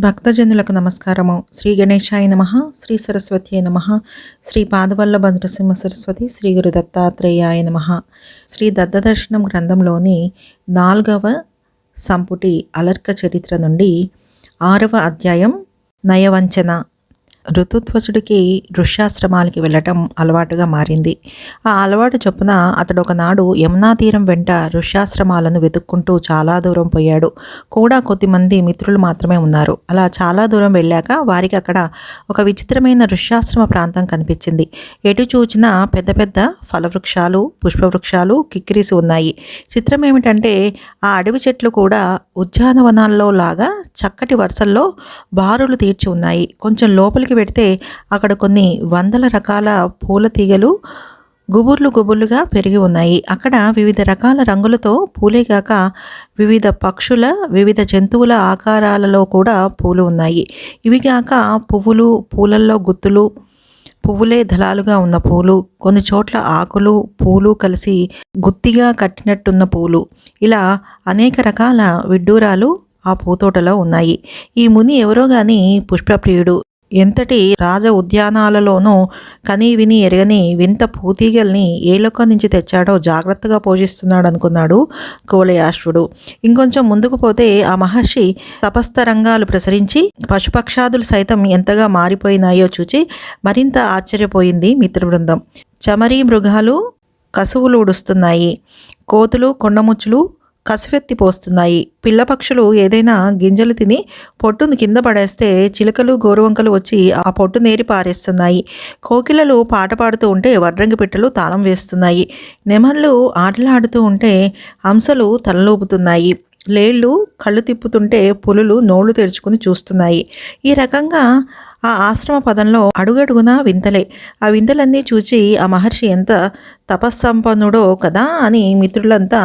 భక్తజనులకు నమస్కారము. శ్రీ గణేశాయ నమః, శ్రీ సరస్వత్యై నమః, శ్రీ పాదవల్లభ నృసింహ సరస్వతి, శ్రీ గురు దత్తాత్రేయాయ నమః. శ్రీ దత్తదర్శనం గ్రంథంలోని 4వ సంపుటి అలర్క చరిత్ర నుండి 6వ అధ్యాయం నయవంచన. ఋతుధ్వజుడికి ఋష్యాశ్రమాలకి వెళ్ళటం అలవాటుగా మారింది. ఆ అలవాటు చొప్పున అతడు ఒకనాడు యమునా తీరం వెంట ఋష్యాశ్రమాలను వెతుక్కుంటూ చాలా దూరం పోయాడు. కూడా కొద్దిమంది మిత్రులు మాత్రమే ఉన్నారు. అలా చాలా దూరం వెళ్ళాక వారికి అక్కడ ఒక విచిత్రమైన ఋష్యాశ్రమ ప్రాంతం కనిపించింది. ఎటు చూచినా పెద్ద పెద్ద ఫలవృక్షాలు, పుష్పవృక్షాలు కిక్కిరిసి ఉన్నాయి. చిత్రం ఏమిటంటే ఆ అడవి చెట్లు కూడా ఉద్యానవనాల్లో లాగా చక్కటి వరుసల్లో బారులు తీర్చి ఉన్నాయి. కొంచెం లోపలికి పెడితే అక్కడ కొన్ని వందల రకాల పూల తీగలు గుబుర్లు గుబుర్లుగా పెరిగి ఉన్నాయి. అక్కడ వివిధ రకాల రంగులతో పూలేగాక వివిధ పక్షుల, వివిధ జంతువుల ఆకారాలలో కూడా పూలు ఉన్నాయి. ఇవి కాక పువ్వులు, పూలల్లో గుత్తులు, పువ్వులే దళాలుగా ఉన్న పూలు, కొన్ని చోట్ల ఆకులు, పూలు కలిసి గుత్తిగా కట్టినట్టున్న పూలు, ఇలా అనేక రకాల విడ్డూరాలు ఆ పూతోటలో ఉన్నాయి. ఈ ముని ఎవరో గాని పుష్పప్రియుడు. ఎంతటి రాజ ఉద్యానాలలోనూ కనీ విని ఎరగని వింత పూతీగల్ని ఏ లోకం నుంచి తెచ్చాడో జాగ్రత్తగా పోషిస్తున్నాడు అనుకున్నాడు కువలయాశ్వుడు. ఇంకొంచెం ముందుకు పోతే ఆ మహర్షి తపస్తరంగాలు ప్రసరించి పశుపక్షాదులు సైతం ఎంతగా మారిపోయినాయో చూచి మరింత ఆశ్చర్యపోయింది మిత్రబృందం. చమరీ మృగాలు కసువులు ఉడుస్తున్నాయి. కోతులు, కొండముచ్చులు కసువెత్తి పోస్తున్నాయి. పిల్ల పక్షులు ఏదైనా గింజలు తిని పొట్టును కింద పడేస్తే చిలుకలు, గోరువంకలు వచ్చి ఆ పొట్టు నేరి పారేస్తున్నాయి. కోకిలలు పాట పాడుతూ ఉంటే వడ్రంగి పిట్టలు తాళం వేస్తున్నాయి. నెమళ్ళు ఆటలాడుతూ ఉంటే హంసలు తలలూపుతున్నాయి. లేళ్ళు కళ్ళు తిప్పుతుంటే పులులు నోళ్లు తెరుచుకుని చూస్తున్నాయి. ఈ రకంగా ఆ ఆశ్రమ పదంలో అడుగడుగునా వింతలే. ఆ వింతలన్నీ చూచి ఆ మహర్షి ఎంత తపస్సంపన్నుడో కదా అని మిత్రులంతా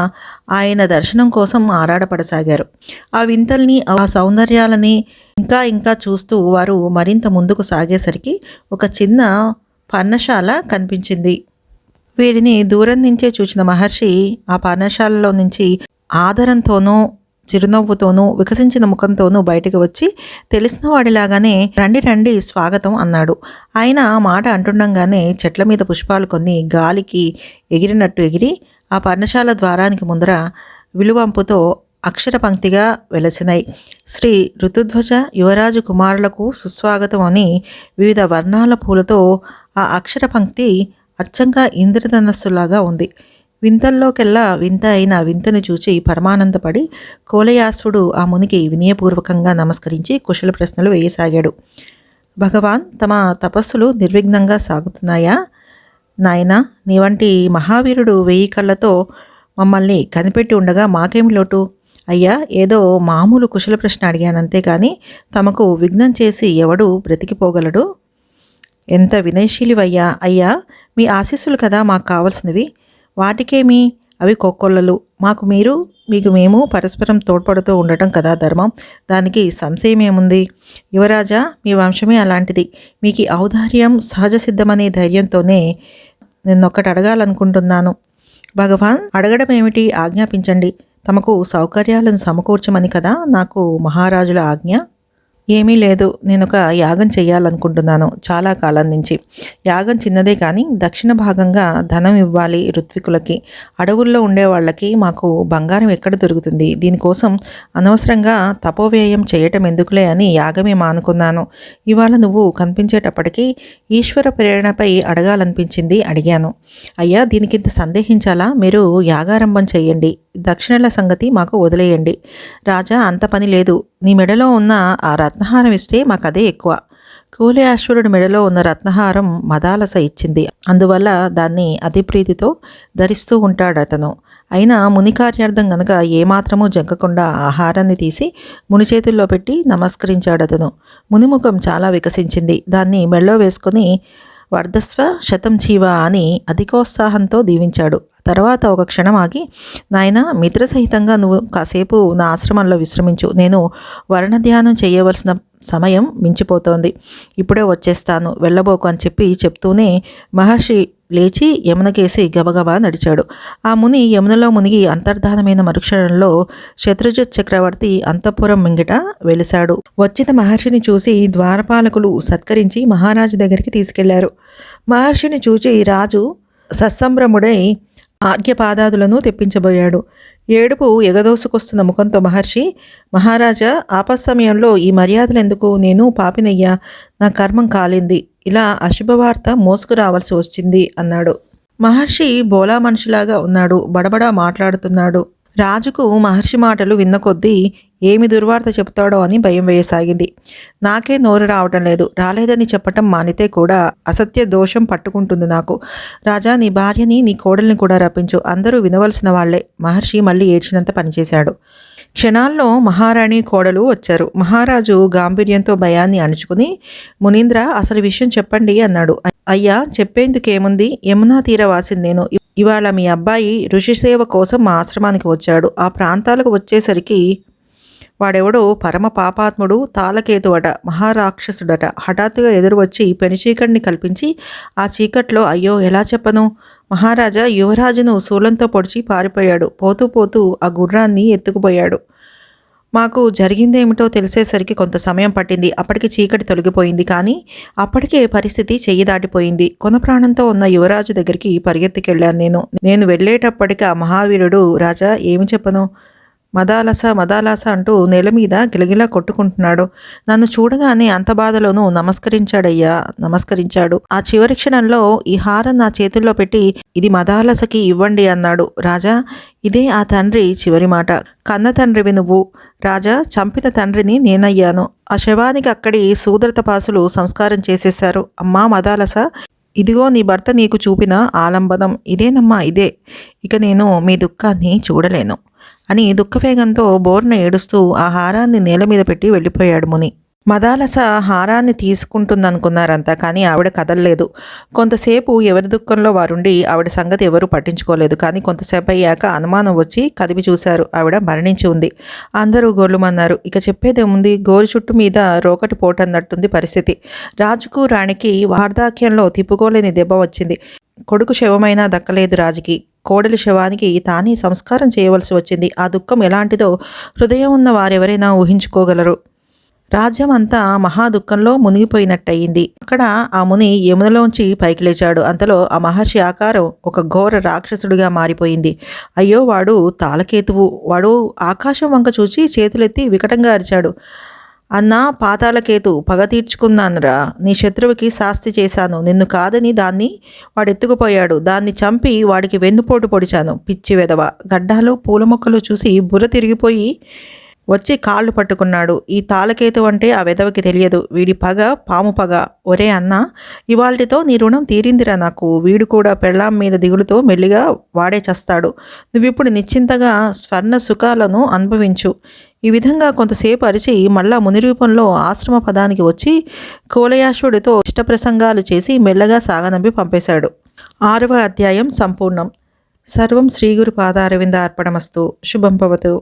ఆయన దర్శనం కోసం ఆరాటపడసాగారు. ఆ వింతల్ని, ఆ సౌందర్యాలని ఇంకా ఇంకా చూస్తూ వారు మరింత ముందుకు సాగేసరికి ఒక చిన్న పర్ణశాల కనిపించింది. వీరిని దూరం నుంచే చూచిన మహర్షి ఆ పర్ణశాలలో నుంచి ఆదరంతోనూ, చిరునవ్వుతోనూ, వికసించిన ముఖంతోనూ బయటకు వచ్చి తెలిసిన వాడిలాగానే రండి రండి స్వాగతం అన్నాడు. ఆయన ఆ మాట అంటుండగానే చెట్ల మీద పుష్పాలు కొన్ని గాలికి ఎగిరినట్టు ఎగిరి ఆ పర్ణశాల ద్వారానికి ముందర విలువంపుతో అక్షర పంక్తిగా వెలసినాయి. శ్రీ ఋతుధ్వజ యువరాజు కుమారులకు సుస్వాగతం అని వివిధ వర్ణాల పూలతో ఆ అక్షర పంక్తి అచ్చంగా ఇంద్రధనస్సులాగా ఉంది. వింతల్లోకెల్లా వింత అయిన వింతను చూచి పరమానందపడి కువలయాశ్వుడు ఆ మునికి వినయపూర్వకంగా నమస్కరించి కుశల ప్రశ్నలు వేయసాగాడు. భగవాన్, తమ తపస్సులు నిర్విఘ్నంగా సాగుతున్నాయా? నాయనా, నీ వంటి మహావీరుడు 1000 కళ్ళతో మమ్మల్ని కనిపెట్టి ఉండగా మాకేమి లోటు? అయ్యా, ఏదో మామూలు కుశల ప్రశ్న అడిగానంతే కానీ తమకు విఘ్నం చేసి ఎవడు బ్రతికిపోగలడు? ఎంత వినయశీలివయ్యా! అయ్యా, మీ ఆశీస్సులు కదా మాకు కావలసినవి. వాటికేమి, అవి కోకొల్లలు. మాకు మీరు, మీకు మేము పరస్పరం తోడ్పడుతూ ఉండటం కదా ధర్మం. దానికి సంశయం ఏముంది? యువరాజా, మీ వంశమే అలాంటిది. మీకు ఔదార్యం సహజ సిద్ధమనే ధైర్యంతోనే నేనొక్కటి అడగాలనుకుంటున్నాను. భగవాన్, అడగడం ఏమిటి? ఆజ్ఞాపించండి. తమకు సౌకర్యాలను సమకూర్చమని కదా నాకు మహారాజుల ఆజ్ఞ. ఏమీ లేదు, నేను ఒక యాగం చేయాలనుకుంటున్నాను చాలా కాలం నుంచి. యాగం చిన్నదే కానీ దక్షిణ భాగంగా ధనం ఇవ్వాలి ఋత్వికులకి. అడవుల్లో ఉండే వాళ్ళకి మాకు బంగారం ఎక్కడ దొరుకుతుంది? దీనికోసం అనవసరంగా తపోవ్యయం చేయటం ఎందుకులే అని యాగమే మానుకున్నాను. ఇవాళ నువ్వు కనిపించేటప్పటికీ ఈశ్వర ప్రేరణపై అడగాలనిపించింది, అడిగాను. అయ్యా, దీనికింత సందేహించాలా? మీరు యాగారంభం చేయండి. దక్షిణల సంగతి మాకు వదిలేయండి. రాజా, అంత పని లేదు. నీ మెడలో ఉన్న ఆ రత్నహారం ఇస్తే మాకదే ఎక్కువ. కువలయాశ్వరుడి మెడలో ఉన్న రత్నహారం మదాలస ఇచ్చింది. అందువల్ల దాన్ని అతి ప్రీతితో ధరిస్తూ ఉంటాడతను. అయినా ముని కార్యార్థం గనక ఏమాత్రమూ జంకకుండా ఆహారాన్ని తీసి ముని చేతుల్లో పెట్టి నమస్కరించాడతను. మునిముఖం చాలా వికసించింది. దాన్ని మెడలో వేసుకొని వర్ధస్వ శతం జీవ అని అధికోత్సాహంతో దీవించాడు. తర్వాత ఒక క్షణం ఆగి, నాయనా, మిత్రసహితంగా నువ్వు కాసేపు నా ఆశ్రమంలో విశ్రమించు. నేను వర్ణధ్యానం చేయవలసిన సమయం మించిపోతోంది. ఇప్పుడే వచ్చేస్తాను, వెళ్ళబోకు అని చెప్తూనే మహర్షి లేచి యమునకేసి గబగబా నడిచాడు. ఆ ముని యమునలో మునిగి అంతర్ధానమైన మరుక్షణంలో శత్రుజిత్ చక్రవర్తి అంతఃపురం మింగిట వెలిశాడు. వచ్చిన మహర్షిని చూసి ద్వారపాలకులు సత్కరించి మహారాజు దగ్గరికి తీసుకెళ్లారు. మహర్షిని చూచి రాజు సత్సంభ్రముడై ఆర్ఘ్యపాదాదులను తెప్పించబోయాడు. ఏడుపు ఎగదోసుకొస్తున్న ముఖంతో మహర్షి, మహారాజా, ఆపస్సమయంలో ఈ మర్యాదలెందుకు? నేను పాపినయ్యా, నా కర్మం కాలింది, ఇలా అశుభవార్త మోసుకురావాల్సి వచ్చింది అన్నాడు. మహర్షి బోలా మనిషిలాగా ఉన్నాడు, బడబడా మాట్లాడుతున్నాడు. రాజుకు మహర్షి మాటలు విన్న కొద్దీ ఏమి దుర్వార్త చెప్తాడో అని భయం వేయసాగింది. నాకే నోరు రావటం లేదు. రాలేదని చెప్పటం మానితే కూడా అసత్య దోషం పట్టుకుంటుంది నాకు. రాజా, నీ భార్యని, నీ కోడల్ని కూడా రప్పించు, అందరూ వినవలసిన వాళ్లే. మహర్షి మళ్ళీ ఏడ్చినంత పనిచేశాడు. క్షణాల్లో మహారాణి కోడలు వచ్చారు. మహారాజు గాంభీర్యంతో భయాన్ని అణుచుకుని, మునీంద్ర, అసలు విషయం చెప్పండి అన్నాడు. అయ్యా, చెప్పేందుకేముంది, యమునా తీరవాసిని నేను. ఇవాళ మీ అబ్బాయి ఋషిసేవ కోసం మా ఆశ్రమానికి వచ్చాడు. ఆ ప్రాంతాలకు వచ్చేసరికి వాడెవడో పరమ పాపాత్ముడు, తాళకేతువట, మహారాక్షసుడట, హఠాత్తుగా ఎదురు వచ్చి పెనుచీకటిని కల్పించి ఆ చీకట్లో, అయ్యో ఎలా చెప్పను, మహారాజా, యువరాజును శూలంతో పొడిచి పారిపోయాడు. పోతూ పోతూ ఆ గుర్రాన్ని ఎత్తుకుపోయాడు. మాకు జరిగిందేమిటో తెలిసేసరికి కొంత సమయం పట్టింది. అప్పటికి చీకటి తొలగిపోయింది. కానీ అప్పటికే పరిస్థితి చెయ్యి దాటిపోయింది. కొన ప్రాణంతో ఉన్న యువరాజు దగ్గరికి పరిగెత్తుకెళ్ళాను. నేను వెళ్ళేటప్పటికి ఆ మహావీరుడు, రాజా, ఏమి చెప్పను, మదాలస మదాలస అంటూ నేల మీద గిలగిలా కొట్టుకుంటున్నాడు. నన్ను చూడగానే అంత బాధలోనూ నమస్కరించాడు. ఆ చివరి క్షణంలో ఈ హారం నా చేతుల్లో పెట్టి, ఇది మదాలసకి ఇవ్వండి అన్నాడు. రాజా, ఇదే ఆ తండ్రి చివరి మాట. కన్న తండ్రివి నువ్వు రాజా, చంపిన తండ్రిని నేనయ్యాను. ఆ శవానికి అక్కడి శూద్రతపాసులు సంస్కారం చేసేశారు. అమ్మా మదాలస, ఇదిగో నీ భర్త నీకు చూపిన ఆలంబనం, ఇదేనమ్మా, ఇదే. ఇక నేను మీ దుఃఖాన్ని చూడలేను అని దుఃఖవేగంతో బోర్న ఏడుస్తూ ఆ హారాన్ని నేల మీద పెట్టి వెళ్ళిపోయాడు ముని. మదాలస హారాన్ని తీసుకుంటుందనుకున్నారంతా, కానీ ఆవిడ కదలలేదు. కొంతసేపు ఎవరి దుఃఖంలో వారుండి ఆవిడ సంగతి ఎవరూ పట్టించుకోలేదు. కానీ కొంతసేపు అయ్యాక అనుమానం వచ్చి కదిపి చూశారు. ఆవిడ మరణించి ఉంది. అందరూ గొల్లుమన్నారు. ఇక చెప్పేదేముంది, గోరు చుట్టు మీద రోకటి పోటన్నట్టుంది పరిస్థితి. రాజుకు రాణికి వార్ధాక్యంలో తిప్పుకోలేని దెబ్బ వచ్చింది. కొడుకు శవమైనా దక్కలేదు రాజుకి. కోడలి శవానికి తానే సంస్కారం చేయవలసి వచ్చింది. ఆ దుఃఖం ఎలాంటిదో హృదయం ఉన్న వారెవరైనా ఊహించుకోగలరు. రాజ్యం అంతా మహా దుఃఖంలో మునిగిపోయినట్టయింది. అక్కడ ఆ ముని యమునలోంచి పైకి లేచాడు. అంతలో ఆ మహర్షి ఆకారం ఒక ఘోర రాక్షసుడిగా మారిపోయింది. అయ్యో, వాడు తాళకేతువు. వాడు ఆకాశం వంక చూచి చేతులెత్తి వికటంగా అరిచాడు. అన్నా పాతాళకేతు, పగ తీర్చుకున్నానురా. నీ శత్రువుకి శాస్తి చేశాను. నిన్ను కాదని దాన్ని వాడెత్తుకుపోయాడు. దాన్ని చంపి వాడికి వెన్నుపోటు పొడిచాను. పిచ్చి వెధవ. గడ్డాలు పూల మొక్కలు చూసి బుర్ర తిరిగిపోయి వచ్చి కాళ్ళు పట్టుకున్నాడు. ఈ తాళకేతు అంటే ఆ వెధవకి తెలియదు. వీడి పగ పాము పగ. ఒరే అన్న, ఇవాళ్టితో నీ రుణం తీరిందిరా నాకు. వీడు కూడా పెళ్ళాం మీద దిగులుతో మెల్లిగా వాడే చస్తాడు. నువ్విప్పుడు నిశ్చింతగా స్వర్ణ సుఖాలను అనుభవించు. ఈ విధంగా కొంతసేపు అరిచి మళ్ళా ముని రూపంలో ఆశ్రమ పదానికి వచ్చి కువలయాశ్వుడితో ఇష్టప్రసంగాలు చేసి మెల్లగా సాగనంపి పంపేశాడు. 6వ అధ్యాయం సంపూర్ణం. సర్వం శ్రీగురు పాదారవింద అర్పణమస్తు. శుభం భవతు.